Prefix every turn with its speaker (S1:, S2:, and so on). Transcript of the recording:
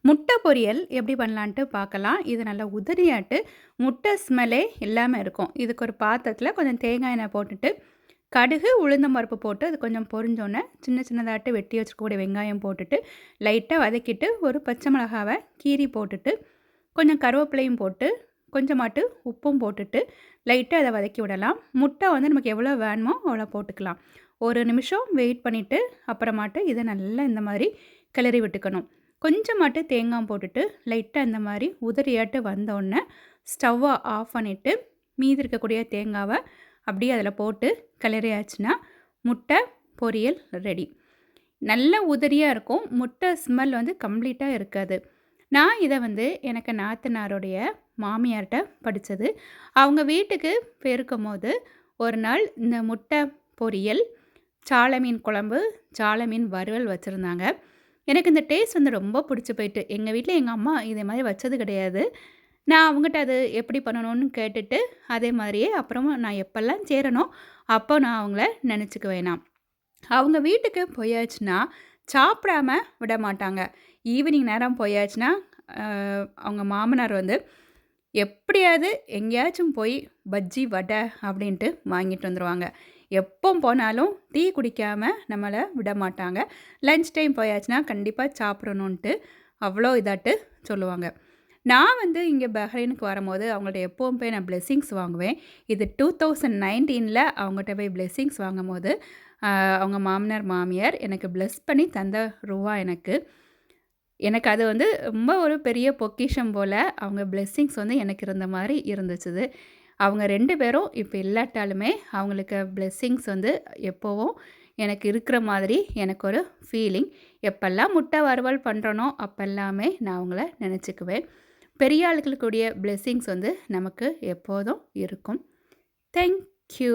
S1: முட்டை பொரியல் எப்படி பண்ணலான்ட்டு பார்க்கலாம். இது நல்லா உதிரியாட்டு முட்டை ஸ்மெல்லே இல்லாம இருக்கும். இதுக்கு ஒரு பாத்திரத்தில கொஞ்சம் தேங்காய் எண்ணெய் போட்டுட்டு, கடுகு, உளுந்தம் பருப்பு போட்டு அது கொஞ்சம் பொரிஞ்சோனே, சின்ன சின்னதாட்டு வெட்டி வச்சுருக்கக்கூடிய வெங்காயம் போட்டுட்டு, லைட்டா வதக்கிட்டு, ஒரு பச்சை மிளகாவ கீறி போட்டுட்டு, கொஞ்சம் கருவேப்பிலையும் போட்டு, கொஞ்சமாட்டு உப்பும் போட்டுட்டு, லைட்டா அத வதக்கி விடலாம். முட்டை வந்து நமக்கு எவ்வளோ வேணுமோ அவ்வளோ போட்டுக்கலாம். ஒரு நிமிஷம் வெயிட் பண்ணிட்டு, அப்புறமாட்டு இத நல்லா இந்த மாரி கிளறி விட்டுக்கணும். கொஞ்சமாட்டு தேங்காய் போட்டுட்டு, லைட்டா இந்த மாரி உதிரியாட்டு வந்தோனே, ஸ்டவ்வ ஆஃப் பண்ணிட்டு, மீதி இருக்கக்கூடிய தேங்காவ அப்படியே அதில போட்டு கிளறியாச்சுன்னா, முட்டை பொரியல் ரெடி. நல்ல உதிரியா இருக்கும். முட்டை ஸ்மெல் வந்து கம்ப்ளீட்டா இருக்காது. நான் இத வந்து எனக்கு நாத்தனாருடைய மாமியார்ட்ட படிச்சது. அவங்க வீட்டுக்கு போயிருக்கும்போது, ஒரு நாள் இந்த முட்டை பொரியல், சால மீன் குழம்பு, சால மீன் வறுவல் வச்சிருந்தாங்க. எனக்கு இந்த டேஸ்ட் வந்து ரொம்ப பிடிச்சு போயிட்டு. எங்க வீட்ல எங்க அம்மா இதே மாரி வச்சது கிடையாது. நான் அவங்கட்ட அது எப்படி பண்ணணும்னு கேட்டுட்டு, அதே மாதிரியே அப்புறமா நான் எப்பலாம் செய்றேனோ, அப்போ நான் அவங்கள நெனச்சுக்குவேனாம். அவங்க வீட்டுக்கு போயாச்சுன்னா, சாப்பிடாம விட மாட்டாங்க. ஈவினிங் நேரம் போயாச்சுன்னா, அ அவங்க மாமனார் வந்து எப்படியாவது எங்கேயாச்சும் போய் பஜ்ஜி, வடை அப்படின்ட்டு வாங்கிட்டு வந்துருவாங்க. எப்போ போனாலும் டீ குடிக்காம நம்மள விடமாட்டாங்க. லஞ்ச் டைம் போயாச்சுன்னா கண்டிப்பா சாப்பிடணுன்ட்டு அவ்வளோ இதாட்டு சொல்லுவாங்க. நான் வந்து இங்க பஹ்ரைனுக்கு வரும்போது அவங்கள்ட்ட எப்பவும் போய் நான் பிளெஸ்ஸிங்ஸ் வாங்குவேன். இது 2019ல அவங்கட்ட போய் பிளெஸ்ஸிங்ஸ் வாங்கும்போது, அ அவங்க மாமனார், மாமியார் எனக்கு பிளெஸ் பண்ணி தந்த ரூவா எனக்கு. எனக்கு அது வந்து ரொம்ப ஒரு பெரிய பொக்கிஷம் போல. அவங்க பிளெஸ்ஸிங்ஸ் வந்து எனக்கு இருந்த மாரி இருந்துச்சுது. அவங்க 2 பேரும் இப்ப இல்லாட்டாலுமே, அவங்களுக்கு பிளெஸ்ஸிங்ஸ் வந்து எப்பவும் எனக்கு இருக்கிற மாதிரி எனக்கு ஒரு ஃபீலிங். எப்பல்லாம் முட்டை வறுவல் பண்றேனோ, அப்பல்லாமே நான் அவங்கள நெனச்சுக்குவேன். பெரிய ஆளுகளுக்குடைய பிளெஸ்ஸிங்ஸ் வந்து நமக்கு எப்போதும் இருக்கும். Thank you.